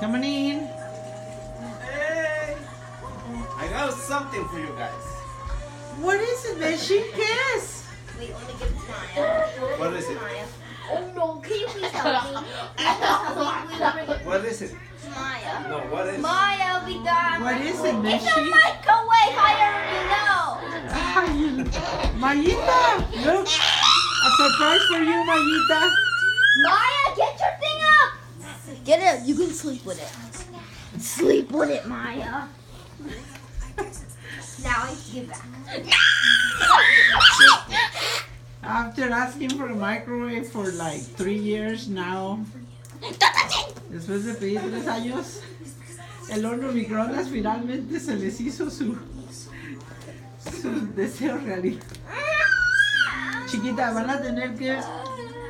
Come on in. Hey! I got something for you guys. What is it, Mexi? ¿Qué es? Wait, let me give it to Maya. What is it? Maya. Oh no, can you please help me? What is it? Maya. No, what is it? Maya, we got. What is it, It's a Mexi? microwave. I already know. Mayita, look. A surprise for you, Mayita. Maya, get your thing up. Get it. You can sleep with it. Sleep with it, Maya. Now I give back. After asking for a microwave for like 3 years now, después de pedir 3 años, el horno microondas finalmente se les hizo su deseo realidad. Chiquita, van a tener que,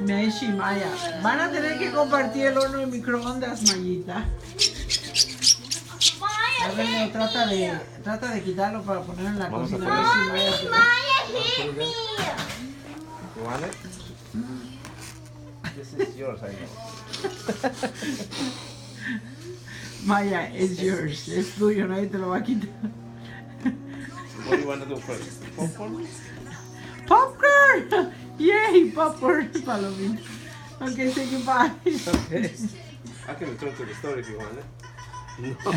Mexi y Maya, van a tener que compartir el horno de microondas, Mayita. A ver, Leo, trata de quitarlo para ponerlo en la Vamos a cocina. A ver si Maya se- Maya hit me. You want it? This is yours, I know. Maya, it's yours. Es tuyo, nadie te lo va a quitar. What do you want to do first? Popcorn? Popcorn! Yay, popcorn! Palomita. Okay, say goodbye. Okay. I can return to the store if you want it. No.